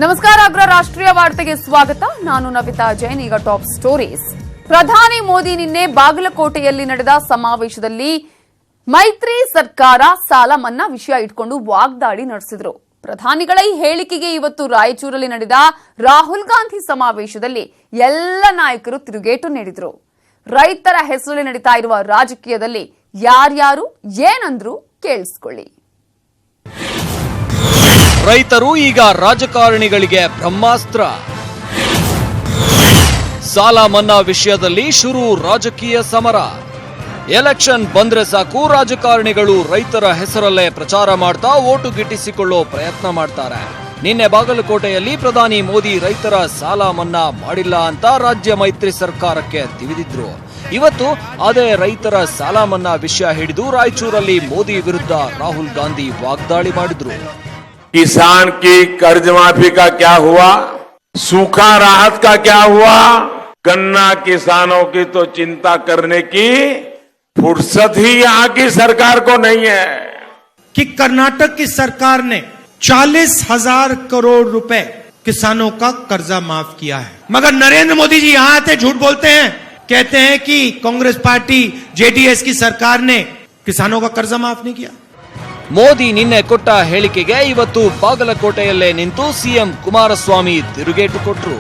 ನಮಸ್ಕಾರ. ಅಗ್ರ ರಾಷ್ಟ್ರೀಯ ವಾರ್ತೆಗೆ ಸ್ವಾಗತ. ನಾನು ನವಿತಾ ಜೈನ್. ಈಗ ಟಾಪ್ ಸ್ಟೋರೀಸ್. ಪ್ರಧಾನಿ ಮೋದಿ ನಿನ್ನೆ ಬಾಗಲಕೋಟೆಯಲ್ಲಿ ನಡೆದ ಸಮಾವೇಶದಲ್ಲಿ ಮೈತ್ರಿ ಸರ್ಕಾರ ಸಾಲ ಮನ್ನಾ ವಿಷಯ ಇಟ್ಕೊಂಡು ವಾಗ್ದಾಳಿ ನಡೆಸಿದರು. ಪ್ರಧಾನಿಗಳ ಈ ಹೇಳಿಕೆಗೆ ಇವತ್ತು ರಾಯಚೂರಲ್ಲಿ ನಡೆದ ರಾಹುಲ್ ಗಾಂಧಿ ಸಮಾವೇಶದಲ್ಲಿ ಎಲ್ಲ ನಾಯಕರು ತಿರುಗೇಟು ನೀಡಿದರು. ರೈತರ ಹೆಸರಲ್ಲಿ ನಡೀತಾ ಇರುವ ರಾಜಕೀಯದಲ್ಲಿ ಯಾರ್ಯಾರು ಏನಂದ್ರು ಕೇಳಿಸಿಕೊಳ್ಳಿ. ರೈತರು ಈಗ ರಾಜಕಾರಣಿಗಳಿಗೆ ಬ್ರಹ್ಮಾಸ್ತ್ರ. ಸಾಲ ಮನ್ನಾ ವಿಷಯದಲ್ಲಿ ಶುರು ರಾಜಕೀಯ ಸಮರ. ಎಲೆಕ್ಷನ್ ಬಂದ್ರೆ ಸಾಕು ರಾಜಕಾರಣಿಗಳು ರೈತರ ಹೆಸರಲ್ಲೇ ಪ್ರಚಾರ ಮಾಡ್ತಾ ಓಟು ಗಿಟ್ಟಿಸಿಕೊಳ್ಳೋ ಪ್ರಯತ್ನ ಮಾಡ್ತಾರೆ. ನಿನ್ನೆ ಬಾಗಲಕೋಟೆಯಲ್ಲಿ ಪ್ರಧಾನಿ ಮೋದಿ ರೈತರ ಸಾಲ ಮನ್ನಾ ಮಾಡಿಲ್ಲ ಅಂತ ರಾಜ್ಯ ಮೈತ್ರಿ ಸರ್ಕಾರಕ್ಕೆ ತಿವಿದಿದ್ರು. ಇವತ್ತು ಅದೇ ರೈತರ ಸಾಲ ಮನ್ನಾ ವಿಷಯ ಹಿಡಿದು ರಾಯಚೂರಲ್ಲಿ ಮೋದಿ ವಿರುದ್ಧ ರಾಹುಲ್ ಗಾಂಧಿ ವಾಗ್ದಾಳಿ ಮಾಡಿದ್ರು. किसान की कर्ज माफी का क्या हुआ, सूखा राहत का क्या हुआ, गन्ना किसानों की तो चिंता करने की फुर्सत ही यहाँ की सरकार को नहीं है कि कर्नाटक की सरकार ने 40,000 करोड़ रुपए किसानों का कर्जा माफ किया है, मगर नरेंद्र मोदी जी यहाँ आते झूठ बोलते हैं, कहते हैं कि कांग्रेस पार्टी जेडीएस की सरकार ने किसानों का कर्जा माफ नहीं किया. ಮೋದಿ ನಿನ್ನೆ ಕೊಟ್ಟ ಹೇಳಿಕೆಗೆ ಇವತ್ತು ಬಾಗಲಕೋಟೆಯಲ್ಲೇ ನಿಂತು ಸಿಎಂ ಕುಮಾರಸ್ವಾಮಿ ತಿರುಗೇಟು ಕೊಟ್ರು.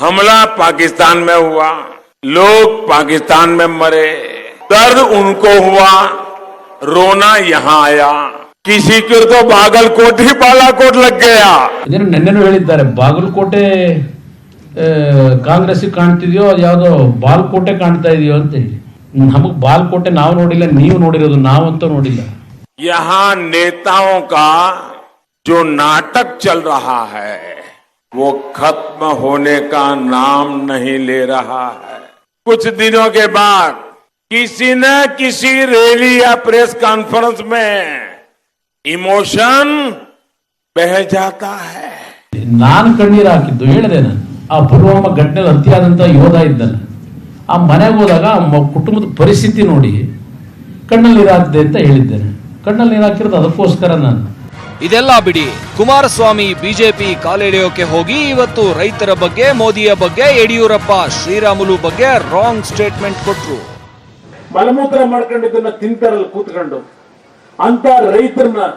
हमला पाकिस्तान में हुआ, लोग पाकिस्तान में मरे, दर्द उनको हुआ, रोना यहाँ आया. किसी को तो बागलकोट ही बालाकोट लग गया. ಇದನ್ನು ನೆನ್ನೆನೂ ಹೇಳಿದ್ದಾರೆ. ಬಾಗಲಕೋಟೆ ಕಾಂಗ್ರೆಸ್ ಕಾಣ್ತಿದ್ಯೋ ಅದು ಯಾವುದೋ ಬಾಲ್ಕೋಟೆ ಕಾಣ್ತಾ ಇದೆಯೋ ಅಂತ ಹೇಳಿ. ನಮಗ್ ಬಾಲ್ಕೋಟೆ ನಾವು ನೋಡಿಲ್ಲ, ನೀವು ನೋಡಿರೋದು, ನಾವಂತೂ ನೋಡಿಲ್ಲ. यहाँ नेताओं का जो नाटक चल रहा है वो खत्म होने का नाम नहीं ले रहा है. कुछ दिनों के बाद किसी न किसी रैली या प्रेस कॉन्फ्रेंस में इमोशन बह जाता है. ನಾನು ಕಣ್ಣೀರು ಹಾಕಿದ್ದು ಹೇಳಿದೆ. ನಾನು ಆ ಪುಲ್ವಾಮಾ ಘಟನೆಯಲ್ಲಿ ಹತ್ಯೆಯಾದಂತ ಯೋಧ ಇದ್ದಲ್ಲ, ಆ ಮನೆಗೆ ಹೋದಾಗ ಕುಟುಂಬದ ಪರಿಸ್ಥಿತಿ ನೋಡಿ ಕಣ್ಣಲ್ಲಿ ನೀರು ಹಾಕಿದೆ ಅಂತ ಹೇಳಿದ್ದೇನೆ. ಕಣ್ಣಲ್ಲಿ ನೀರು ಹಾಕಿರೋದು ಅದಕ್ಕೋಸ್ಕರ ನಾನು. ಇದೆಲ್ಲ ಬಿಡಿ, ಕುಮಾರಸ್ವಾಮಿ ಬಿಜೆಪಿ ಕಾಲೆಳೆಯೋಕೆ ಹೋಗಿ ಇವತ್ತು ರೈತರ ಬಗ್ಗೆ, ಮೋದಿಯ ಬಗ್ಗೆ, ಯಡಿಯೂರಪ್ಪ ಶ್ರೀರಾಮುಲು ಬಗ್ಗೆ ರಾಂಗ್ ಸ್ಟೇಟ್ಮೆಂಟ್ ಕೊಟ್ರು. ಮಲಮೂತ್ರ ಮಾಡ್ಕೊಂಡಿದ್ದನ್ನ ತಿಂತಾರಲ್ಲ ಕೂತ್ಕೊಂಡು, ಅಂತ ರೈತರನ್ನ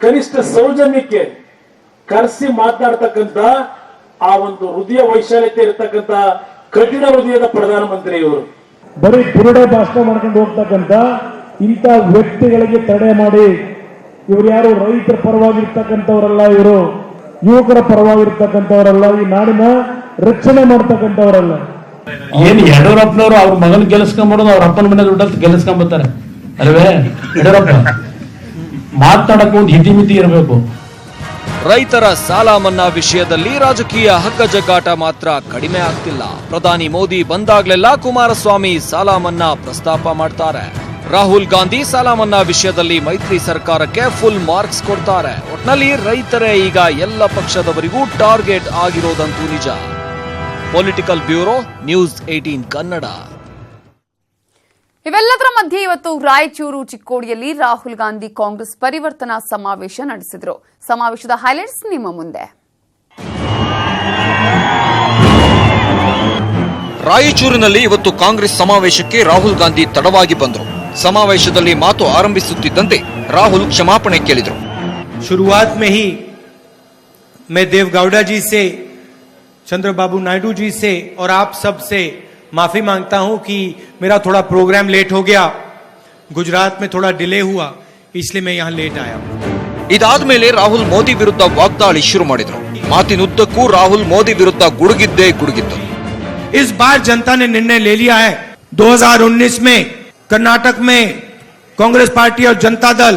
ಕನಿಷ್ಠ ಸೌಜನ್ಯಕ್ಕೆ ಕರೆಸಿ ಮಾತನಾಡ್ತಕ್ಕಂತ ಆ ಒಂದು ಹೃದಯ ವೈಶಾಲ್ಯತೆ ಇರತಕ್ಕಂತ ಕಠಿಣ ಹೃದಯದ ಪ್ರಧಾನಮಂತ್ರಿ ಇವರು. ಬರೀ ಬುರುಡೆ ಭಾಷಣ ಮಾಡ್ಕೊಂಡು ಹೋಗ್ತಕ್ಕಂತ ಇಂಥ ವ್ಯಕ್ತಿಗಳಿಗೆ ತಡೆ ಮಾಡಿ, ಇವರು ಯಾರು ರೈತರ ಪರವಾಗಿರ್ತಕ್ಕಂಥವರಲ್ಲ, ಇವರು ಯುವಕರ ಪರವಾಗಿರ್ತಕ್ಕಂಥವರಲ್ಲ, ಈ ನಾಡಿನ ರಕ್ಷಣೆ ಮಾಡ್ತಕ್ಕಂಥವರಲ್ಲ. ಏನು ಯಡಿಯೂರಪ್ಪನವರು ಅವ್ರ ಮಗನ ಗೆಲ್ಲಿಸ್ಕೊಂಡ್ಬರೋದು, ಅವ್ರ ಅಪ್ಪನ ಮನೆ ದುಡ್ಡಲ್ಲಿ ಗೆಲ್ಲಿಸ್ಕೊಂಡ್ಬರ್ತಾರೆ ಅಲ್ವೇ? ಯಡಿಯೂರಪ್ಪ ಮಾತನಾಡಕ್ಕೆ ಒಂದು ಹಿತಿಮಿತಿ ಇರಬೇಕು. ರೈತರ ಸಾಲ ಮನ್ನಾ ವಿಷಯದಲ್ಲಿ ರಾಜಕೀಯ ಹಗ್ಗಜಗ್ಗಾಟ ಮಾತ್ರ ಕಡಿಮೆ ಆಗ್ತಿಲ್ಲ. ಪ್ರಧಾನಿ ಮೋದಿ ಬಂದಾಗ್ಲೆಲ್ಲ ಕುಮಾರಸ್ವಾಮಿ ಸಾಲ ಮನ್ನಾ ಪ್ರಸ್ತಾಪ ಮಾಡ್ತಾರೆ. ರಾಹುಲ್ ಗಾಂಧಿ ಸಾಲ ಮನ್ನಾ ವಿಷಯದಲ್ಲಿ ಮೈತ್ರಿ ಸರ್ಕಾರಕ್ಕೆ ಫುಲ್ ಮಾರ್ಕ್ಸ್ ಕೊಡ್ತಾರೆ. ಒಟ್ನಲ್ಲಿ ರೈತರೇ ಈಗ ಎಲ್ಲ ಪಕ್ಷದವರಿಗೂ ಟಾರ್ಗೆಟ್ ಆಗಿರೋದಂತೂ ನಿಜ. Political bureau, news 18 Kannada. ಇವೆಲ್ಲದರ ಮಧ್ಯೆ ಇವತ್ತು ರಾಯಚೂರು ಚಿಕ್ಕೋಡಿಯಲ್ಲಿ ರಾಹುಲ್ ಗಾಂಧಿ ಕಾಂಗ್ರೆಸ್ ಪರಿವರ್ತನಾ ಸಮಾವೇಶ ನಡೆಸಿದರು. ಸಮಾವೇಶದ ಹೈಲೈಟ್ಸ್ ನಿಮ್ಮ ಮುಂದೆ. ರಾಯಚೂರಿನಲ್ಲಿ ಇವತ್ತು ಕಾಂಗ್ರೆಸ್ ಸಮಾವೇಶಕ್ಕೆ ರಾಹುಲ್ ಗಾಂಧಿ ತಡವಾಗಿ ಬಂದರು. ಸಮಾವೇಶದಲ್ಲಿ ಮಾತು ಆರಂಭಿಸುತ್ತಿದ್ದಂತೆ ರಾಹುಲ್ ಕ್ಷಮಾಪಣೆ ಕೇಳಿದರು. शुरुआत में ही मैं देवगौड़ा जी से, चंद्रबाबू नायडू जी से और आप सब से माफी मांगता हूं कि मेरा थोड़ा प्रोग्राम लेट हो गया. गुजरात में थोड़ा डिले हुआ, इसलिए मैं यहां लेट आया. ಇದಾದ ಮೇಲೆ ರಾಹುಲ್ ಮೋದಿ ವಿರುದ್ಧ ವಾಗ್ದಾಳಿ ಶುರು ಮಾಡಿದರು. ಮಾತಿನುದ್ದಕ್ಕೂ ರಾಹುಲ್ ಮೋದಿ ವಿರುದ್ಧ ಗುಡುಗಿದ್ದೇ ಗುಡುಗಿದ್ದು. इस बार जनता ने निर्णय ले लिया है. 2019 में कर्नाटक में कांग्रेस पार्टी और जनता दल,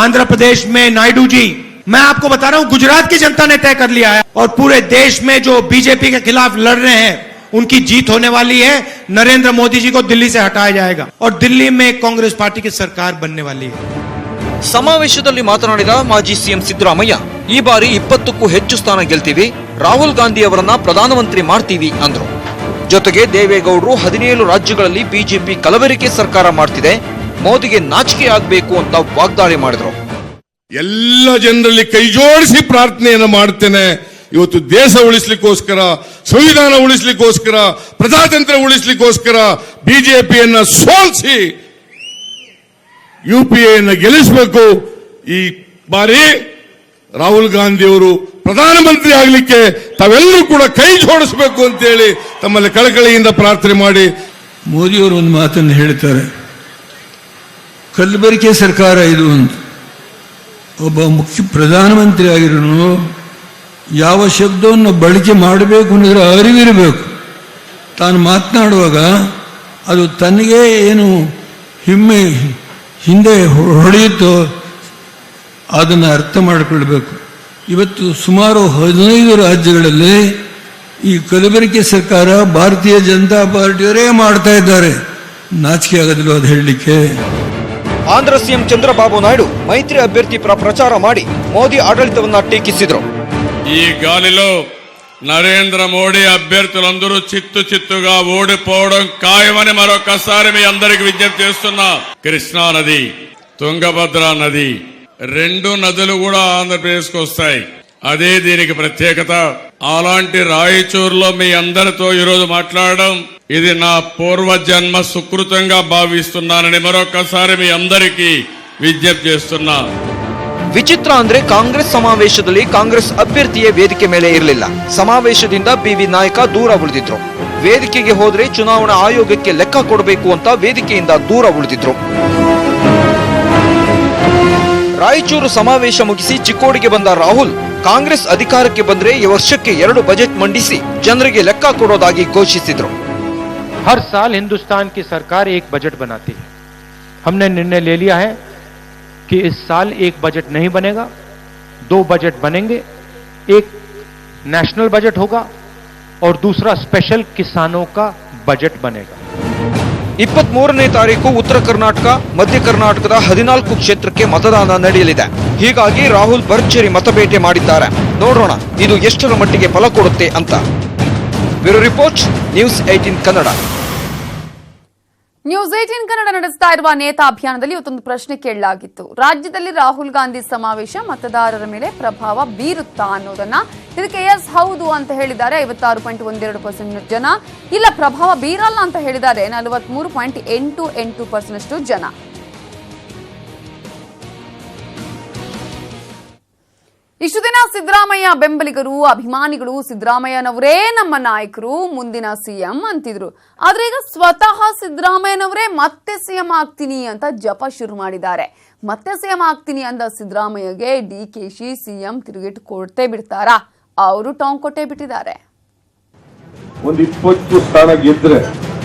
आंध्र प्रदेश में नायडू जी, मैं आपको बता रहा हूं गुजरात की जनता ने तय कर लिया है. और पूरे देश में जो बीजेपी के खिलाफ लड़ रहे हैं उनकी जीत होने वाली है. नरेंद्र मोदी जी को दिल्ली से हटाया जाएगा और दिल्ली में कांग्रेस पार्टी की सरकार बनने वाली है. ಸಮಾವೇಶದಲ್ಲಿ ಮಾತನಾಡಿದ ಮಾಜಿ ಸಿಎಂ ಸಿದ್ದರಾಮಯ್ಯ, ಈ ಬಾರಿ 20ಕ್ಕೂ ಹೆಚ್ಚು ಸ್ಥಾನ ಗೆಲ್ತೀವಿ, ರಾಹುಲ್ ಗಾಂಧಿ ಅವರನ್ನ ಪ್ರಧಾನಮಂತ್ರಿ ಮಾಡ್ತೀವಿ ಅಂದ್ರು. ಜೊತೆಗೆ ದೇವೇಗೌಡರು 17 ರಾಜ್ಯಗಳಲ್ಲಿ ಬಿಜೆಪಿ ಕಲಬೆರಕೆ ಸರ್ಕಾರ ಮಾಡ್ತಿದೆ, ಮೋದಿಗೆ ನಾಚಿಕೆ ಆಗಬೇಕು ಅಂತ ವಾಗ್ದಾಳಿ ಮಾಡಿದ್ರು. ಎಲ್ಲ ಜನರಲ್ಲಿ ಕೈ ಜೋಡಿಸಿ ಪ್ರಾರ್ಥನೆಯನ್ನು ಮಾಡ್ತೇನೆ, ಇವತ್ತು ದೇಶ ಉಳಿಸ್ಲಿಕ್ಕೋಸ್ಕರ, ಸಂವಿಧಾನ ಉಳಿಸ್ಲಿಕ್ಕೋಸ್ಕರ, ಪ್ರಜಾತಂತ್ರ ಉಳಿಸ್ಲಿಕ್ಕೋಸ್ಕರ ಬಿಜೆಪಿಯನ್ನ ಸೋಲಿಸಿ UPAಯನ್ನ ಗೆಲ್ಲಿಸಬೇಕು. ಈ ಬಾರಿ ರಾಹುಲ್ ಗಾಂಧಿ ಅವರು ಪ್ರಧಾನಮಂತ್ರಿ ಆಗಲಿಕ್ಕೆ ತಾವೆಲ್ಲರೂ ಕೂಡ ಕೈ ಜೋಡಿಸಬೇಕು ಅಂತೇಳಿ ತಮ್ಮಲ್ಲಿ ಕಳಕಳಿಯಿಂದ ಪ್ರಾರ್ಥನೆ ಮಾಡಿ. ಮೋದಿಯವರು ಒಂದು ಮಾತನ್ನು ಹೇಳ್ತಾರೆ, ಕಲಬೆರಕೆ ಸರ್ಕಾರ ಇದು ಅಂತ. ಒಬ್ಬ ಮುಖ್ಯ ಪ್ರಧಾನಮಂತ್ರಿ ಆಗಿರೋನು ಯಾವ ಶಬ್ದವನ್ನು ಬಳಕೆ ಮಾಡಬೇಕು ಅನ್ನೋದ್ರ ಅರಿವಿರಬೇಕು. ತಾನು ಮಾತನಾಡುವಾಗ ಅದು ತನಗೇ ಏನು ಹಿಂದೆ ಹೊಡೆಯುತ್ತೋ ಅದನ್ನು ಅರ್ಥ ಮಾಡಿಕೊಳ್ಬೇಕು. ಇವತ್ತು ಸುಮಾರು 15 ರಾಜ್ಯಗಳಲ್ಲಿ ಈ ಕಲಬೆರಕೆ ಸರ್ಕಾರ ಭಾರತೀಯ ಜನತಾ ಪಾರ್ಟಿಯವರೇ ಮಾಡ್ತಾ ಇದ್ದಾರೆ. ನಾಚಿಕೆ ಆಗೋದಿಲ್ಲ ಅದು ಹೇಳಲಿಕ್ಕೆ. ಆಂಧ್ರ ಸಿಎಂ ಚಂದ್ರಬಾಬು ನಾಯ್ಡು ಮೈತ್ರಿ ಅಭ್ಯರ್ಥಿ ಪರ ಪ್ರಚಾರ ಮಾಡಿ మోదీ ఆడళితవನ್ನ టేకిసిದ್ರು. ఈ గాలిలో నరేంద్ర మోడీ అభ్యర్థులందరూ చిత్తుగా ఓడిపోవడం ఖాయమని మరొకసారి మీ అందరికి విజ్ఞప్తి చేస్తున్నా. కృష్ణా నది, తుంగభద్ర నది, 2 నదులు కూడా ఆంధ్రప్రదేశ్కి వస్తాయి. అదే దీనికి ప్రత్యేకత. అలాంటి రాయచూరులో మీ అందరితో ఈరోజు మాట్లాడడం ఇది నా పూర్వజన్మ సుకృతంగా భావిస్తున్నానని మరొకసారి మీ అందరికీ విజ్ఞప్తి చేస్తున్నా. ವಿಚಿತ್ರ ಅಂದ್ರೆ ಕಾಂಗ್ರೆಸ್ ಸಮಾವೇಶದಲ್ಲಿ ಕಾಂಗ್ರೆಸ್ ಅಭ್ಯರ್ಥಿಯೇ ವೇದಿಕೆ ಮೇಲೆ ಇರಲಿಲ್ಲ. ಸಮಾವೇಶದಿಂದ ಬಿವಿ ನಾಯಕ ದೂರ ಉಳಿದಿದ್ರು. ವೇದಿಕೆಗೆ ಹೋದ್ರೆ ಚುನಾವಣಾ ಆಯೋಗಕ್ಕೆ ಲೆಕ್ಕ ಕೊಡಬೇಕು ಅಂತ ವೇದಿಕೆಯಿಂದ ದೂರ ಉಳಿದಿದ್ರು. ರಾಯಚೂರು ಸಮಾವೇಶ ಮುಗಿಸಿ ಚಿಕ್ಕೋಡಿಗೆ ಬಂದ ರಾಹುಲ್ ಕಾಂಗ್ರೆಸ್ ಅಧಿಕಾರಕ್ಕೆ ಬಂದ್ರೆ ಈ ವರ್ಷಕ್ಕೆ 2 ಬಜೆಟ್ ಮಂಡಿಸಿ ಜನರಿಗೆ ಲೆಕ್ಕ ಕೊಡೋದಾಗಿ ಘೋಷಿಸಿದ್ರು. हर साल हिंदुस्तान की सरकार एक बजट बनाती है. हमने निर्णय ले लिया है कि इस साल एक बजट नहीं बनेगा, 2 बजट बनेंगे. एक नेशनल बजट होगा और दूसरा स्पेशल किसानों का बजट बनेगा. 23ನೇ ತಾರೀಕು ಉತ್ತರ ಕರ್ನಾಟಕ, ಮಧ್ಯ ಕರ್ನಾಟಕದ 14 ಕ್ಷೇತ್ರಕ್ಕೆ ಮತದಾನ ನಡೆಯಲಿದೆ. ಹೀಗಾಗಿ ರಾಹುಲ್ ಭರ್ಜರಿ ಮತಬೇಟೆ ಮಾಡಿದ್ದಾರೆ. ನೋಡೋಣ ಇದು ಎಷ್ಟರ ಮಟ್ಟಿಗೆ ಫಲ ಕೊಡುತ್ತೆ ಅಂತ. Bureau report, news 18 Kannada. News 18 Kannada ನಡೆಸ್ತಾ ಇರುವ ನೇತಾ ಅಭಿಯಾನದಲ್ಲಿ ಇವತ್ತೊಂದು ಪ್ರಶ್ನೆ ಕೇಳಲಾಗಿತ್ತು. ರಾಜ್ಯದಲ್ಲಿ ರಾಹುಲ್ ಗಾಂಧಿ ಸಮಾವೇಶ ಮತದಾರರ ಮೇಲೆ ಪ್ರಭಾವ ಬೀರುತ್ತಾ ಅನ್ನೋದನ್ನ. ಇದಕ್ಕೆ ಎಸ್ ಹೌದು ಅಂತ ಹೇಳಿದ್ದಾರೆ 56.12% ಜನ. ಇಲ್ಲ ಪ್ರಭಾವ ಬೀರಲ್ಲ ಅಂತ ಹೇಳಿದ್ದಾರೆ 43.88% ಜನ. ಇಷ್ಟು ದಿನ ಸಿದ್ದರಾಮಯ್ಯ ಬೆಂಬಲಿಗರು, ಅಭಿಮಾನಿಗಳು ಸಿದ್ದರಾಮಯ್ಯನವರೇ ನಮ್ಮ ನಾಯಕರು, ಮುಂದಿನ ಸಿಎಂ ಅಂತಿದ್ರು. ಆದ್ರೆ ಈಗ ಸ್ವತಃ ಸಿದ್ದರಾಮಯ್ಯನವರೇ ಮತ್ತೆ ಸಿಎಂ ಆಗ್ತೀನಿ ಅಂತ ಜಪ ಶುರು ಮಾಡಿದ್ದಾರೆ. ಮತ್ತೆ ಸಿಎಂ ಆಗ್ತೀನಿ ಅಂದ ಸಿದ್ದರಾಮಯ್ಯಗೆ ಡಿಕೆಶಿ ಸಿಎಂ ತಿರುಗೇಟು ಕೊಡ್ತೇ ಬಿಡ್ತಾರಾ? ಅವರು ಟಾಂಗ್ ಕೊಟ್ಟೇ ಬಿಟ್ಟಿದ್ದಾರೆ. ಒಂದು 20 ಸ್ಥಾನ ಗೆದ್ರೆ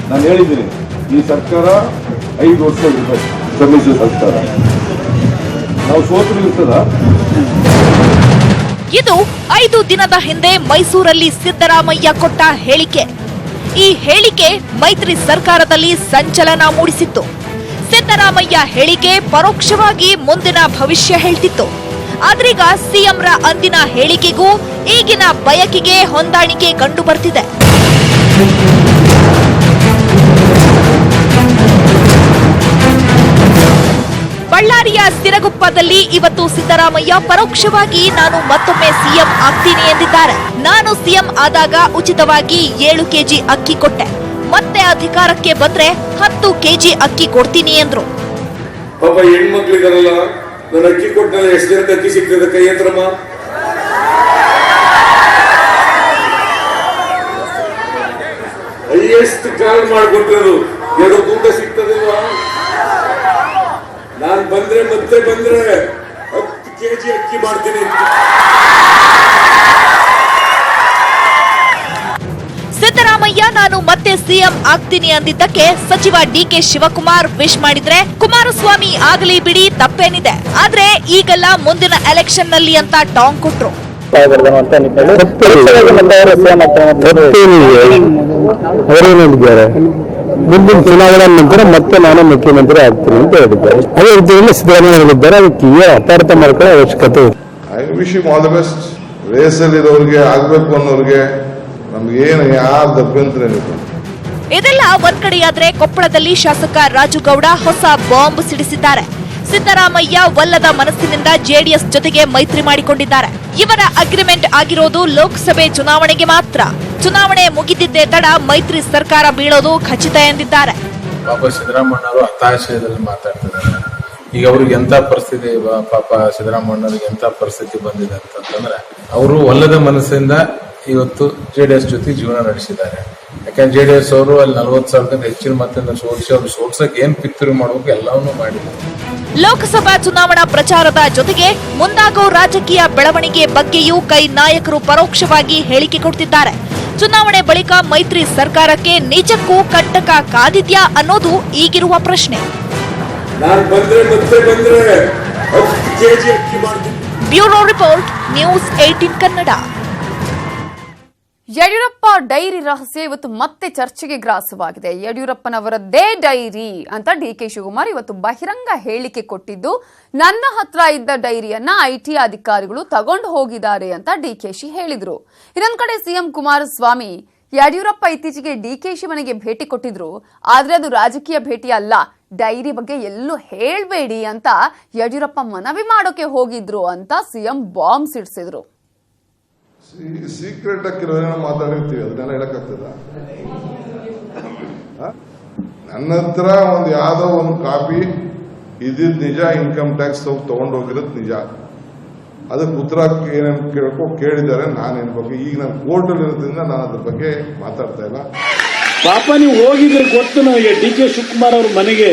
ನಾನು ಹೇಳಿದ್ದೀನಿ, ಈ ಸರ್ಕಾರ 5 ವರ್ಷ ಇರ್ಬೇಕು. ಸಮ್ಮಿಶ್ರ ಸರ್ಕಾರ ನಾವು ಸೋತರು ಇರ್ತದ. ಇದು 5 ದಿನದ ಹಿಂದೆ ಮೈಸೂರಲ್ಲಿ ಸಿದ್ದರಾಮಯ್ಯ ಕೊಟ್ಟ ಹೇಳಿಕೆ. ಈ ಹೇಳಿಕೆ ಮೈತ್ರಿ ಸರ್ಕಾರದಲ್ಲಿ ಸಂಚಲನ ಮೂಡಿಸಿತ್ತು. ಸಿದ್ದರಾಮಯ್ಯ ಹೇಳಿಕೆ ಪರೋಕ್ಷವಾಗಿ ಮುಂದಿನ ಭವಿಷ್ಯ ಹೇಳ್ತಿತ್ತು. ಆದ್ರೀಗ ಸಿಎಂರ ಅಂದಿನ ಹೇಳಿಕೆಗೂ ಈಗಿನ ಬಯಕೆಗೆ ಹೊಂದಾಣಿಕೆ ಕಂಡು ಬರ್ತಿದೆ. ಬಳ್ಳಾರಿಯ ಸಿರಗುಪ್ಪದಲ್ಲಿ ಇವತ್ತು ಸಿದ್ದರಾಮಯ್ಯ ಪರೋಕ್ಷವಾಗಿ ನಾನು ಮತ್ತೊಮ್ಮೆ ಸಿಎಂ ಆಗ್ತೀನಿ ಎಂದಿದ್ದಾರೆ. ನಾನು ಸಿಎಂ ಆದಾಗ ಉಚಿತವಾಗಿ 7 ಕೆಜಿ ಅಕ್ಕಿ ಕೊಟ್ಟೆ, ಮತ್ತೆ ಅಧಿಕಾರಕ್ಕೆ ಬಂದ್ರೆ 10 ಕೆಜಿ ಅಕ್ಕಿ ಕೊಡ್ತೀನಿ ಎಂದ್ರು. ಪಾಪ ಹೆಣ್ಮಕ್ಳಿಗಾರಲ್ಲ, ನಾನು ಅಕ್ಕಿ ಕೊಟ್ಟಲ್ಲ, ಎಷ್ಟು ಜನಕ್ಕೆ ಅಕ್ಕಿ ಸಿಗ್ತದೆ ಕೈ ಹತ್ರಮ್ಮ? ಹೈಯೆಸ್ಟ್ ಕಾರ್ಡ್ ಮಾಡಿಕೊಟ್ಟಿರೋದು 2 ಊಟ ಸಿಗ್ತದಿಲ್ವಾ? ನಾನು ಬಂದ್ರೆ ಮತ್ತೆ ಬಂದ್ರೆ 10 ಕೆಜಿ ಅಕ್ಕಿ ಮಾಡ್ತೀನಿ. ಸಿದ್ದರಾಮಯ್ಯ ನಾನು ಮತ್ತೆ ಸಿಎಂ ಆಗ್ತೀನಿ ಅಂದಿದ್ದಕ್ಕೆ ಸಚಿವ ಡಿಕೆ ಶಿವಕುಮಾರ್ ವಿಶ್ ಮಾಡಿದ್ರೆ ಕುಮಾರಸ್ವಾಮಿ ಆಗಲಿ ಬಿಡಿ ತಪ್ಪೇನಿದೆ, ಆದ್ರೆ ಈಗೆಲ್ಲ ಮುಂದಿನ ಎಲೆಕ್ಷನ್ ನಲ್ಲಿ ಅಂತ ಟಾಂಗ್ ಕೊಟ್ರು. ಮುಂದಿನ ಚುನಾವಣೆ ನಂತರ ಮತ್ತೆ ನಾನು ಮುಖ್ಯಮಂತ್ರಿ ಆಗ್ತೀನಿ ಅಂತ ಹೇಳಿದ್ದಾರೆ. ಅದೇ ರೀತಿಯಲ್ಲಿ ಸಿದ್ದರಾಮಯ್ಯ ಹೇಳಿದ್ದಾರೆ. ಅದಕ್ಕೆ ಅಪಾರ್ಥ ಮಾಡ್ಕೊಳ್ಳೋ ಅವಶ್ಯಕತೆ ಇದೆ. I wish you all the best. ರೇಸಲ್ಲಿ ಇರೋರಿಗೆ ಆಗ್ಬೇಕು ಅನ್ನೋರಿಗೆ ನಮ್ಗೇನು ಯಾರ್ದು ಅಭ್ಯಂತರ ಏನಿದೆ. ಇದೆಲ್ಲ ಒಂದ್ ಕಡೆಯಾದ್ರೆ ಕೊಪ್ಪಳದಲ್ಲಿ ಶಾಸಕ ರಾಜುಗೌಡ ಹೊಸ ಬಾಂಬ್ ಸಿಡಿಸಿದ್ದಾರೆ. ಸಿದ್ದರಾಮಯ್ಯ ಒಲ್ಲದ ಮನಸ್ಸಿನಿಂದ ಜೆಡಿಎಸ್ ಜೊತೆಗೆ ಮೈತ್ರಿ ಮಾಡಿಕೊಂಡಿದ್ದಾರೆ. ಇವರ ಅಗ್ರಿಮೆಂಟ್ ಆಗಿರೋದು ಲೋಕಸಭೆ ಚುನಾವಣೆಗೆ ಮಾತ್ರ. ಚುನಾವಣೆ ಮುಗಿದಿದ್ದೇ ತಡ ಮೈತ್ರಿ ಸರ್ಕಾರ ಬೀಳೋದು ಖಚಿತ ಎಂದಿದ್ದಾರೆ. ಪಾಪ ಸಿದ್ದರಾಮಯ್ಯವರು ಹತಾಶೆಯಲ್ಲಿ ಮಾತಾಡ್ತಿದ್ದಾರೆ. ಈಗ ಅವ್ರಿಗೆ ಎಂತ ಪರಿಸ್ಥಿತಿ, ಪಾಪ ಸಿದ್ದರಾಮಯ್ಯವ್ರಿಗೆ ಎಂತ ಪರಿಸ್ಥಿತಿ ಬಂದಿದೆ ಅಂತಂದ್ರೆ, ಅವರು ಒಲ್ಲದ ಮನಸ್ಸಿಂದ ಇವತ್ತು ಜೆಡಿಎಸ್ ಜೊತೆ ಜೀವನ ನಡೆಸಿದ್ದಾರೆ. ಯಾಕಂದ್ರೆ ಜೆಡಿಎಸ್ ಅವರು ಅಲ್ಲಿ 40,000 ಹೆಚ್ಚಿನ ಮತದಿಂದ ಸೋಲಿಸಿ ಅವ್ರು ಸೋಲ್ಸಕ್ ಏನ್ ಪಿತ್ತೂರಿ ಮಾಡ್ಬೇಕು ಎಲ್ಲವನ್ನೂ ಮಾಡಿದ್ದಾರೆ. ಲೋಕಸಭಾ ಚುನಾವಣಾ ಪ್ರಚಾರದ ಜೊತೆಗೆ ಮುಂದಾಗೋ ರಾಜಕೀಯ ಬೆಳವಣಿಗೆ ಬಗ್ಗೆಯೂ ಕೈ ನಾಯಕರು ಪರೋಕ್ಷವಾಗಿ ಹೇಳಿಕೆ ಕೊಡ್ತಿದ್ದಾರೆ. ಚುನಾವಣೆ ಬಳಿಕ ಮೈತ್ರಿ ಸರ್ಕಾರಕ್ಕೆ ನಿಜಕ್ಕೂ ಕಂಟಕ ಕಾದಿದ್ಯಾ ಅನ್ನೋದು ಈಗಿರುವ ಪ್ರಶ್ನೆ. Bureau report, news 18 Kannada. Yediyurappa dairy ರಹಸ್ಯ ಇವತ್ತು ಮತ್ತೆ ಚರ್ಚೆಗೆ ಗ್ರಾಸವಾಗಿದೆ. ಯಡಿಯೂರಪ್ಪನವರದ್ದೇ ಡೈರಿ ಅಂತ ಡಿಕೆ ಶಿವಕುಮಾರ್ ಇವತ್ತು ಬಹಿರಂಗ ಹೇಳಿಕೆ ಕೊಟ್ಟಿದ್ದು, ನನ್ನ ಹತ್ರ ಇದ್ದ ಡೈರಿಯನ್ನ ಐಟಿ ಅಧಿಕಾರಿಗಳು ತಗೊಂಡು ಹೋಗಿದ್ದಾರೆ ಅಂತ ಡಿಕೆಶಿ ಹೇಳಿದ್ರು. ಇನ್ನೊಂದ್ ಕಡೆ ಸಿಎಂ ಕುಮಾರಸ್ವಾಮಿ ಯಡಿಯೂರಪ್ಪ ಇತ್ತೀಚೆಗೆ ಡಿಕೆಶಿ ಮನೆಗೆ ಭೇಟಿ ಕೊಟ್ಟಿದ್ರು, ಆದ್ರೆ ಅದು ರಾಜಕೀಯ ಭೇಟಿ ಅಲ್ಲ, ಡೈರಿ ಬಗ್ಗೆ ಎಲ್ಲೂ ಹೇಳ್ಬೇಡಿ ಅಂತ ಯಡಿಯೂರಪ್ಪ ಮನವಿ ಮಾಡೋಕೆ ಹೋಗಿದ್ರು ಅಂತ ಸಿಎಂ ಬಾಂಬ್ ಸಿಡಿಸಿದ್ರು. ಸೀಕ್ರೆಟ್ ಆಗಿರೋದೇನೋ ಮಾತಾಡಿರ್ತೀವಿ, ಅದನ್ನೆಲ್ಲ ಹೇಳಕ್ಕಾಗ್ತದ? ನನ್ನ ಹತ್ರ ಒಂದು ಯಾವ್ದೋ ಒಂದು ಕಾಪಿ ಇದ್ದಿದ್ ನಿಜ, ಇನ್ಕಮ್ ಟ್ಯಾಕ್ಸ್ ತಗೊಂಡೋಗಿರೋದು ನಿಜ. ಅದಕ್ಕೆ ಉತ್ತರ ಏನೇನು ಕೇಳಕ್ಕೋ ಕೇಳಿದ್ದಾರೆ. ನಾನೇನ್ ಬಗ್ಗೆ ಈಗ ನಾನು ಕೋರ್ಟಲ್ಲಿ ಇರೋದ್ರಿಂದ ನಾನು ಅದ್ರ ಬಗ್ಗೆ ಮಾತಾಡ್ತಾ ಇಲ್ಲ. ಪಾಪ ನೀವು ಹೋಗಿದ್ರೆ ಗೊತ್ತು ನನಗೆ, ಡಿ ಕೆ ಶಿವಕುಮಾರ್ ಅವ್ರ ಮನೆಗೆ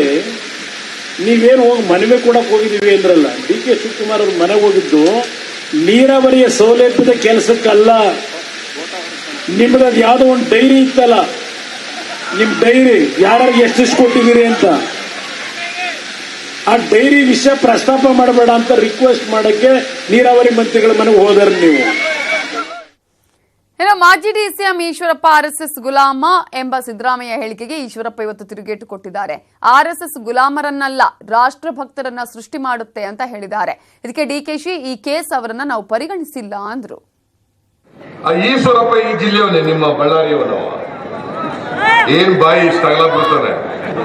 ನೀವೇನು ಹೋಗಿ ಮನವಿ ಕೊಡಕ್ ಹೋಗಿದೀವಿ ಅಂದ್ರಲ್ಲ. ಡಿ ಕೆ ಶಿವಕುಮಾರ್ ಅವ್ರ ಮನೆಗೆ ಹೋಗಿದ್ದು ನೀರಾವರಿಯ ಸೌಲಭ್ಯದ ಕೆಲಸಕ್ಕಲ್ಲ. ನಿಮ್ದು ಯಾವ್ದೋ ಒಂದು ಡೈರಿ ಇತ್ತಲ್ಲ, ನಿಮ್ ಡೈರಿ ಯಾರಿಗೆ ಎಷ್ಟೆಷ್ಟು ಕೊಟ್ಟಿದ್ದೀರಿ ಅಂತ, ಆ ಡೈರಿ ವಿಷಯ ಪ್ರಸ್ತಾಪ ಮಾಡಬೇಡ ಅಂತ ರಿಕ್ವೆಸ್ಟ್ ಮಾಡಕ್ಕೆ ನೀರಾವರಿ ಮಂತ್ರಿಗಳ ಮನೆಗೆ ಹೋದಾರ ನೀವು. ಮಾಜಿ ಡಿಸಿಎಂ ಈಶ್ವರಪ್ಪ ಆರ್ಎಸ್ಎಸ್ ಗುಲಾಮ ಎಂಬ ಸಿದ್ದರಾಮಯ್ಯ ಹೇಳಿಕೆಗೆ ಈಶ್ವರಪ್ಪ ಇವತ್ತು ತಿರುಗೇಟು ಕೊಟ್ಟಿದ್ದಾರೆ. ಆರ್ಎಸ್ಎಸ್ ಗುಲಾಮರನ್ನಲ್ಲ, ರಾಷ್ಟ್ರ ಭಕ್ತರನ್ನ ಸೃಷ್ಟಿ ಮಾಡುತ್ತೆ ಅಂತ ಹೇಳಿದ್ದಾರೆ. ಇದಕ್ಕೆ ಡಿಕೆಶಿ ಈ ಕೇಸ್ ಅವರನ್ನ ನಾವು ಪರಿಗಣಿಸಿಲ್ಲ ಅಂದ್ರು. ಈಶ್ವರಪ್ಪ ಈ ಜಿಲ್ಲೆಯವನೇ, ನಿಮ್ಮ ಬಳ್ಳಾರಿಯವನು, ಏನ್ ಬಾಯಿ ಇಷ್ಟ ಅಗಲ ಬಿಡ್ತಾನೆ.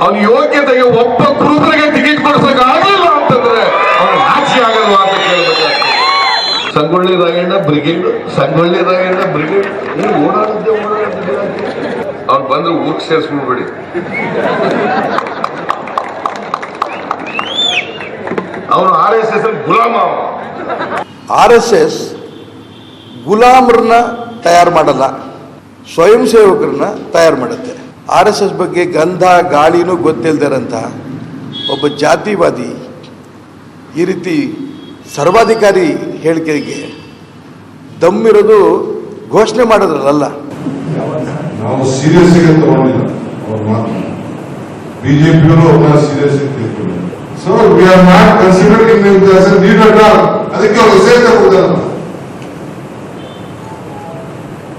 ಅವ್ನ ಯೋಗ್ಯತೆಗೆ ಒಬ್ಬ ಕುರುಬರಿಗೆ ಟಿಕೆಟ್ ಕೊಡ್ಸಕ್ ಆಗಲಿಲ್ಲ ಅಂತಂದ್ರೆ ಅವ್ನ ನಾಚಿಕೆ ಆಗಲ್ವಾ ಅಂತ ಕೇಳಬೇಕಾಗ್ತದೆ. ಸಂಗೊಳ್ಳಿ ರಾಯಣ್ಣ ಬ್ರಿಗೇಡ್, ಸಂಗೊಳ್ಳಿ ರಾಯಣ್ಣ ಬ್ರಿಗೇಡ್, ನೀವು ಓಡಾಡಿದ್ದೆ ಅವ್ರು ಬಂದ್ರೆ ಊಟ ಸೇರಿಸ್ಬಿಡ್ಬೇಡಿ. ಅವನು RSS ಗುಲಾಮ. RSS ಗುಲಾಮರನ್ನ ತಯಾರು ಮಾಡಲ್ಲ, ಸ್ವಯಂ ಸೇವಕರನ್ನ ತಯಾರು ಮಾಡುತ್ತೆ. RSS ಬಗ್ಗೆ ಗಂಧ ಗಾಳಿನೂ ಗೊತ್ತಿಲ್ದಿರಂತ ಒಬ್ಬ ಜಾತಿವಾದಿ ಈ ರೀತಿ ಸರ್ವಾಧಿಕಾರಿ ಹೇಳಿಕೆಗೆ ದಮ್ಮಿರೋದು ಘೋಷಣೆ ಮಾಡೋದ್ರಲ್ಲ. ನಾವು ಸೀರಿಯಸ್ ಆಗಿ ತಗೊಂಡಿಲ್ಲ ಅವ್ರ ಮಾತು. ಬಿಜೆಪಿಯವರು ಅವ್ರನ್ನ ಸೀರಿಯಸ್ ಆಗಿ ತಿಳ್ಕೊಂಡಿಲ್ಲ. So we are not considered in leader at all. ಅದಕ್ಕೆ ಅವರು ಸೇರ್ತ ಹೋದಲ್ಲ.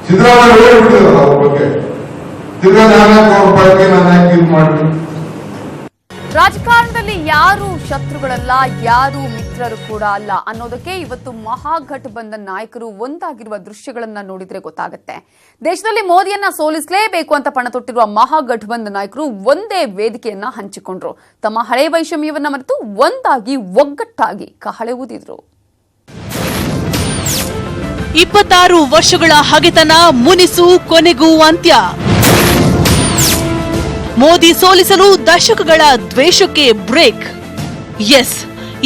ಸಿದ್ದರಾಮಯ್ಯ ಹೇಳ್ಬಿಟ್ಟಿದಾರಲ್ಲ ಅವ್ರ ಬಗ್ಗೆ, ತಿರ್ಗಾ ನಾನು ಅವ್ರ ಬಗ್ಗೆ ನಾನು ಯಾಕೆ ಇದು ಮಾಡಿ. ರಾಜಕಾರಣದಲ್ಲಿ ಯಾರು ಶತ್ರುಗಳಲ್ಲ, ಯಾರು ಮಿತ್ರರು ಕೂಡ ಅಲ್ಲ ಅನ್ನೋದಕ್ಕೆ ಇವತ್ತು ಮಹಾಗಠಬಂಧನ್ ನಾಯಕರು ಒಂದಾಗಿರುವ ದೃಶ್ಯಗಳನ್ನ ನೋಡಿದ್ರೆ ಗೊತ್ತಾಗುತ್ತೆ. ದೇಶದಲ್ಲಿ ಮೋದಿಯನ್ನ ಸೋಲಿಸಲೇಬೇಕು ಅಂತ ಪಣ ತೊಟ್ಟಿರುವ ಮಹಾಗಠಬಂಧನ್ ನಾಯಕರು ಒಂದೇ ವೇದಿಕೆಯನ್ನ ಹಂಚಿಕೊಂಡ್ರು. ತಮ್ಮ ಹಳೆ ವೈಷಮ್ಯವನ್ನ ಮರೆತು ಒಂದಾಗಿ ಒಗ್ಗಟ್ಟಾಗಿ ಕಹಳೆ ಊದಿದ್ರು. 26 ವರ್ಷಗಳ ಹಗೆತನ ಮುನಿಸು ಕೊನೆಗೂ ಅಂತ್ಯ. ಮೋದಿ ಸೋಲಿಸಲು ದಶಕಗಳ ದ್ವೇಷಕ್ಕೆ ಬ್ರೇಕ್. ಎಸ್,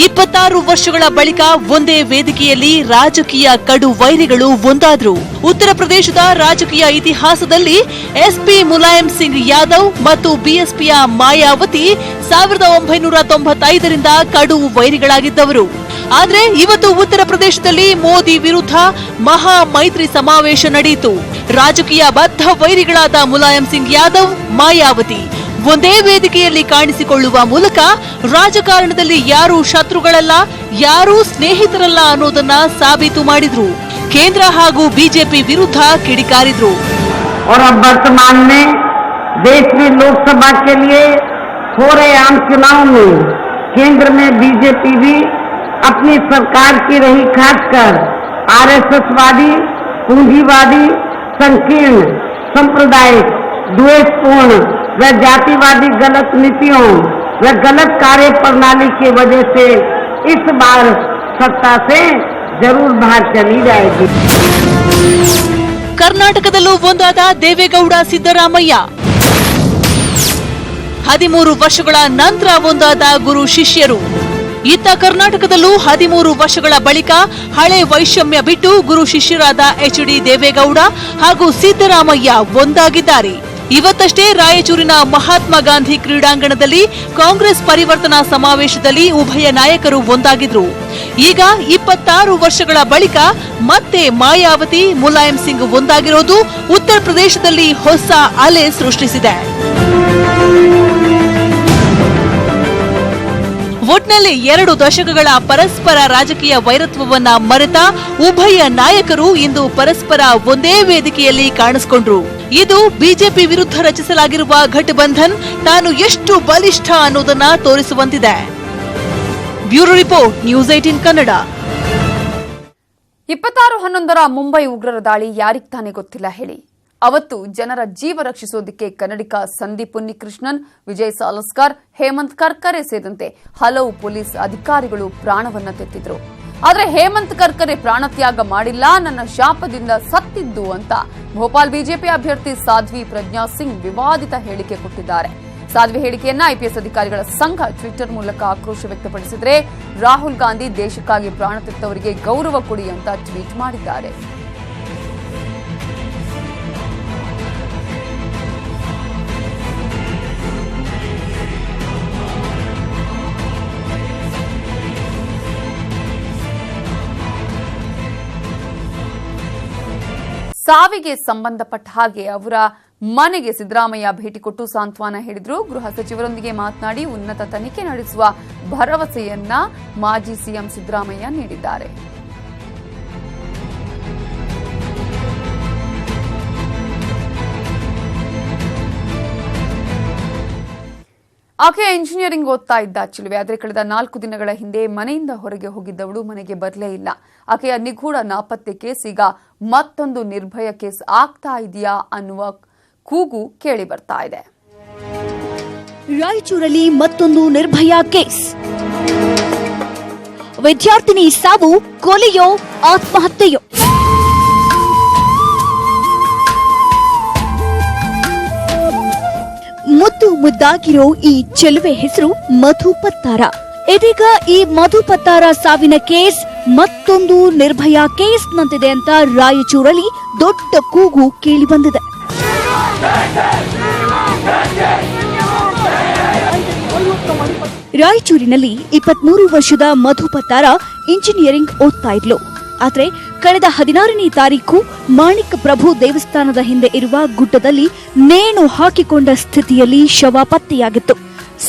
26 ವರ್ಷಗಳ ಬಳಿಕ ಒಂದೇ ವೇದಿಕೆಯಲ್ಲಿ ರಾಜಕೀಯ ಕಡು ವೈರಿಗಳು ಒಂದಾದ್ರು. ಉತ್ತರ ಪ್ರದೇಶದ ರಾಜಕೀಯ ಇತಿಹಾಸದಲ್ಲಿ ಎಸ್ಪಿ ಮುಲಾಯಂ ಸಿಂಗ್ ಯಾದವ್ ಮತ್ತು ಬಿಎಸ್ಪಿಯ ಮಾಯಾವತಿ 1995ರಿಂದ ಕಡು ವೈರಿಗಳಾಗಿದ್ದವರು. ಆದ್ರೆ ಇವತ್ತು ಉತ್ತರ ಪ್ರದೇಶದಲ್ಲಿ ಮೋದಿ ವಿರುದ್ಧ ಮಹಾ ಮೈತ್ರಿ ಸಮಾವೇಶ ನಡೆಯಿತು. ರಾಜಕೀಯ ಬದ್ಧ ವೈರಿಗಳಾದ ಮುಲಾಯಂ ಸಿಂಗ್ ಯಾದವ್, ಮಾಯಾವತಿ ಒಂದೇ ವೇದಿಕೆಯಲ್ಲಿ ಕಾಣಿಸಿಕೊಳ್ಳುವ ಮೂಲಕ ರಾಜಕಾರಣದಲ್ಲಿ ಯಾರೂ ಶತ್ರುಗಳಲ್ಲ, ಯಾರೂ ಸ್ನೇಹಿತರಲ್ಲ ಅನ್ನೋದನ್ನ ಸಾಬೀತು ಮಾಡಿದ್ರು. ಕೇಂದ್ರ ಹಾಗೂ ಬಿಜೆಪಿ ವಿರುದ್ಧ ಕಿಡಿಕಾರಿದ್ರು. और अब वर्तमान में देश में लोकसभा के लिए हो रहे आम चुनाव में केंद्र में बीजेपी भी अपनी सरकार की रही खासकर आरएसएसवादी, पूंजीवादी, संकीर्ण, सांप्रदायिक, द्वेषपूर्ण व जातिवादी गलत नीतियों व गलत कार्य प्रणाली की वजह से इस बार सत्ता से जरूर बाहर चली जाएगी। ಕರ್ನಾಟಕದಲ್ಲೂ ಒಂದಾದ ದೇವೇಗೌಡ ಸಿದ್ದರಾಮಯ್ಯ. 13 ವರ್ಷಗಳ ನಂತರ ಒಂದಾದ ಗುರು ಶಿಷ್ಯರು. ಇತ್ತ ಕರ್ನಾಟಕದಲ್ಲೂ 13 ವರ್ಷಗಳ ಬಳಿಕ ಹಳೆ ವೈಷಮ್ಯ ಬಿಟ್ಟು ಗುರು ಶಿಷ್ಯರಾದ ಎಚ್.ಡಿ. ದೇವೇಗೌಡ ಹಾಗೂ ಸಿದ್ದರಾಮಯ್ಯ ಒಂದಾಗಿದ್ದಾರೆ. ಇವತ್ತಷ್ಟೇ ರಾಯಚೂರಿನ ಮಹಾತ್ಮ ಗಾಂಧಿ ಕ್ರೀಡಾಂಗಣದಲ್ಲಿ ಕಾಂಗ್ರೆಸ್ ಪರಿವರ್ತನಾ ಸಮಾವೇಶದಲ್ಲಿ ಉಭಯ ನಾಯಕರು ಒಂದಾಗಿದ್ರು. ಈಗ 26 ವರ್ಷಗಳ ಬಳಿಕ ಮತ್ತೆ ಮಾಯಾವತಿ, ಮುಲಾಯಂ ಸಿಂಗ್ ಒಂದಾಗಿರೋದು ಉತ್ತರ ಪ್ರದೇಶದಲ್ಲಿ ಹೊಸ ಅಲೆ ಸೃಷ್ಟಿಸಿದೆ. ಒಟ್ನಲ್ಲಿ 2 ದಶಕಗಳ ಪರಸ್ಪರ ರಾಜಕೀಯ ವೈರತ್ವವನ್ನ ಮರೆತ ಉಭಯ ನಾಯಕರು ಇಂದು ಪರಸ್ಪರ ಒಂದೇ ವೇದಿಕೆಯಲ್ಲಿ ಕಾಣಿಸಿಕೊಂಡ್ರು. ಇದು ಬಿಜೆಪಿ ವಿರುದ್ಧ ರಚಿಸಲಾಗಿರುವ ಘಟಬಂಧನ್ ತಾನು ಎಷ್ಟು ಬಲಿಷ್ಠ ಅನ್ನೋದನ್ನ ತೋರಿಸುವಂತಿದೆ. Bureau report, news 18 Kannada. 26/11 Mumbai ಉಗ್ರರ ದಾಳಿ ಯಾರಿಗ್ ತಾನೇ ಗೊತ್ತಿಲ್ಲ ಹೇಳಿ. ಅವತ್ತು ಜನರ ಜೀವ ರಕ್ಷಿಸೋದಕ್ಕೆ ಕನ್ನಡಿಗ ಸಂದೀಪ್ ಉನ್ನಿಕೃಷ್ಣನ್, ವಿಜಯ್ ಸಾಲಸ್ಕರ್, ಹೇಮಂತ್ ಕರ್ಕರೆ ಸೇರಿದಂತೆ ಹಲವು ಪೊಲೀಸ್ ಅಧಿಕಾರಿಗಳು ಪ್ರಾಣವನ್ನ ತೆತ್ತಿದ್ರು. ಆದರೆ ಹೇಮಂತ್ ಕರ್ಕರೆ ಪ್ರಾಣತ್ಯಾಗ ಮಾಡಿಲ್ಲ, ನನ್ನ ಶಾಪದಿಂದ ಸತ್ತಿದ್ದು ಅಂತ ಭೋಪಾಲ್ ಬಿಜೆಪಿ ಅಭ್ಯರ್ಥಿ ಸಾಧ್ವಿ ಪ್ರಜ್ಞಾ ಸಿಂಗ್ ವಿವಾದಿತ ಹೇಳಿಕೆ ಕೊಟ್ಟಿದ್ದಾರೆ. ಸಾಧ್ವಿ ಹೇಳಿಕೆಯನ್ನ ಐಪಿಎಸ್ ಅಧಿಕಾರಿಗಳ ಸಂಘ ಟ್ವಿಟರ್ ಮೂಲಕ ಆಕ್ರೋಶ ವ್ಯಕ್ತಪಡಿಸಿದರೆ, ರಾಹುಲ್ ಗಾಂಧಿ ದೇಶಕ್ಕಾಗಿ ಪ್ರಾಣ ತೆತ್ತವರಿಗೆ ಗೌರವ ಕೊಡಿ ಅಂತ ಟ್ವೀಟ್ ಮಾಡಿದ್ದಾರೆ. ಸಾವಿಗೆ ಸಂಬಂಧಪಟ್ಟ ಹಾಗೆ ಅವರ ಮನೆಗೆ ಸಿದ್ದರಾಮಯ್ಯ ಭೇಟಿ ಕೊಟ್ಟು ಸಾಂತ್ವನ ಹೇಳಿದ್ರು. ಗೃಹ ಸಚಿವರೊಂದಿಗೆ ಮಾತನಾಡಿ ಉನ್ನತ ತನಿಖೆ ನಡೆಸುವ ಭರವಸೆಯನ್ನ ಮಾಜಿ ಸಿಎಂ ಸಿದ್ದರಾಮಯ್ಯ ನೀಡಿದ್ದಾರೆ. ಆಕೆ ಇಂಜಿನಿಯರಿಂಗ್ ಓದ್ತಾ ಇದ್ದ ಚಿಲುವೆ. ಆದರೆ ಕಳೆದ 4 ದಿನಗಳ ಹಿಂದೆ ಮನೆಯಿಂದ ಹೊರಗೆ ಹೋಗಿದ್ದವಳು ಮನೆಗೆ ಬರಲೇ ಇಲ್ಲ. ಆಕೆಯ ನಿಗೂಢ ನಾಪತ್ತೆ ಕೇಸ್ ಈಗ ಮತ್ತೊಂದು ನಿರ್ಭಯ ಕೇಸ್ ಆಗ್ತಾ ಇದೆಯಾ ಅನ್ನುವ ಕೂಗು ಕೇಳಿ ಬರ್ತಾ ಇದೆ. ರಾಯಚೂರಲ್ಲಿ ಮತ್ತೊಂದು ನಿರ್ಭಯ ಕೇಸ್. ವಿದ್ಯಾರ್ಥಿನಿ ಸಾವು ಕೊಲೆಯೋ ಆತ್ಮಹತ್ಯೆಯೋ? ಮುದ್ದು ಮುದ್ದಾಗಿರೋ ಈ ಚೆಲುವೆ ಹೆಸರು ಮಧು ಪತ್ತಾರ. ಇದೀಗ ಈ ಮಧು ಪತ್ತಾರ ಸಾವಿನ ಕೇಸ್ ಮತ್ತೊಂದು ನಿರ್ಭಯ ಕೇಸ್ ನಂತಿದೆ ಅಂತ ರಾಯಚೂರಲ್ಲಿ ದೊಡ್ಡ ಕೂಗು ಕೇಳಿ ಬಂದಿದೆ. ರಾಯಚೂರಿನಲ್ಲಿ 23 ವರ್ಷದ ಮಧು ಪತ್ತಾರ ಇಂಜಿನಿಯರಿಂಗ್ ಓದ್ತಾ ಇದ್ಲು. ಆದ್ರೆ ಕಳೆದ 16ನೇ ತಾರೀಕು ಮಾಣಿಕ್ ಪ್ರಭು ದೇವಸ್ಥಾನದ ಹಿಂದೆ ಇರುವ ಗುಡ್ಡದಲ್ಲಿ ನೇಣು ಹಾಕಿಕೊಂಡ ಸ್ಥಿತಿಯಲ್ಲಿ ಶವ ಪತ್ತೆಯಾಗಿತ್ತು.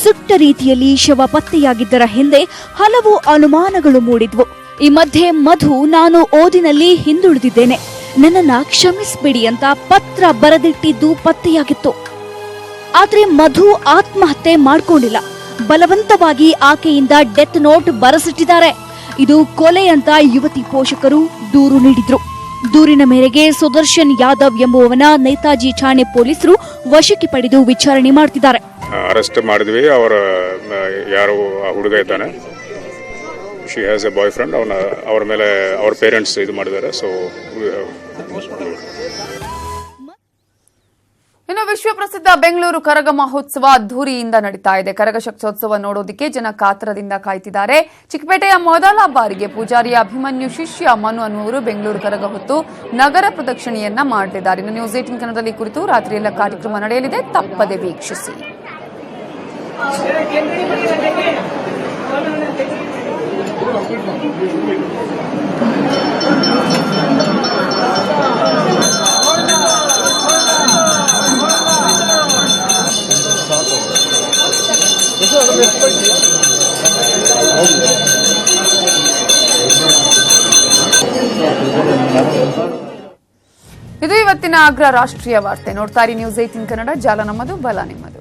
ಸುಟ್ಟ ರೀತಿಯಲ್ಲಿ ಶವ ಪತ್ತೆಯಾಗಿದ್ದರ ಹಿಂದೆ ಹಲವು ಅನುಮಾನಗಳು ಮೂಡಿದ್ವು. ಈ ಮಧ್ಯೆ ಮಧು, ನಾನು ಓದಿನಲ್ಲಿ ಹಿಂದುಳಿದಿದ್ದೇನೆ, ನನ್ನನ್ನ ಕ್ಷಮಿಸಬೇಡಿ ಅಂತ ಪತ್ರ ಬರೆದಿಟ್ಟಿದ್ದು ಪತ್ತೆಯಾಗಿತ್ತು. ಆದ್ರೆ ಮಧು ಆತ್ಮಹತ್ಯೆ ಮಾಡ್ಕೊಂಡಿಲ್ಲ. ಬಲವಂತವಾಗಿ ಆಕೆಯಿಂದ ಡೆತ್ ನೋಟ್ ಬರೆಸಿಟ್ಟಿದ್ದಾರೆ. ಇದು ಕೊಲೆ ಅಂತ ಯುವತಿ ಪೋಷಕರು ದೂರು ನೀಡಿದ್ರು. ದೂರಿನ ಮೇರೆಗೆ ಸುದರ್ಶನ್ ಯಾದವ್ ಎಂಬುವವನ ನೇತಾಜಿ ಠಾಣೆ ಪೊಲೀಸರು ವಶಕ್ಕೆ ಪಡೆದು ವಿಚಾರಣೆ ಮಾಡ್ತಿದ್ದಾರೆ. ಅರೆಸ್ಟ್ ಮಾಡಿದ್ವಿ. ಅವರ ಯಾರು ಹುಡುಗ ಇದ್ದಾನೆ, she has a boy friend, ಅವ್ರ ಮೇಲೆ ಅವ್ರ ಪೇರೆಂಟ್ಸ್ ಇದು ಮಾಡಿದ್ದಾರೆ. ಸೊ ಇನ್ನು ವಿಶ್ವ ಪ್ರಸಿದ್ಧ ಬೆಂಗಳೂರು ಕರಗ ಮಹೋತ್ಸವ ಅದ್ದೂರಿಯಿಂದ ನಡೀತಾ ಇದೆ. ಕರಗ ಶಕ್ತ್ಯೋತ್ಸವ ನೋಡೋದಕ್ಕೆ ಜನ ಕಾತರದಿಂದ ಕಾಯ್ತಿದ್ದಾರೆ. ಚಿಕ್ಕಪೇಟೆಯ ಮೊದಲ ಬಾರಿಗೆ ಪೂಜಾರಿಯ ಅಭಿಮನ್ಯು ಶಿಷ್ಯ ಮನು ಅನ್ನುವರು ಬೆಂಗಳೂರು ಕರಗ ಹೊತ್ತು ನಗರ ಪ್ರದಕ್ಷಿಣೆಯನ್ನ ಮಾಡಲಿದ್ದಾರೆ. ಇನ್ನು ನ್ಯೂಸ್ 18 ಕನ್ನಡದಲ್ಲಿ ಕುರಿತು ರಾತ್ರಿಯೆಲ್ಲ ಕಾರ್ಯಕ್ರಮ ನಡೆಯಲಿದೆ, ತಪ್ಪದೆ ವೀಕ್ಷಿಸಿ. ಇದು ಇವತ್ತಿನ ಅಗ್ರ ರಾಷ್ಟ್ರೀಯ ವಾರ್ತೆ. ನೋಡ್ತಾ ಇರಿ ನ್ಯೂಸ್ 18 ಕನ್ನಡ. ಜಾಲ ನಮ್ಮದು, ಬಲ ನಿಮ್ಮದು.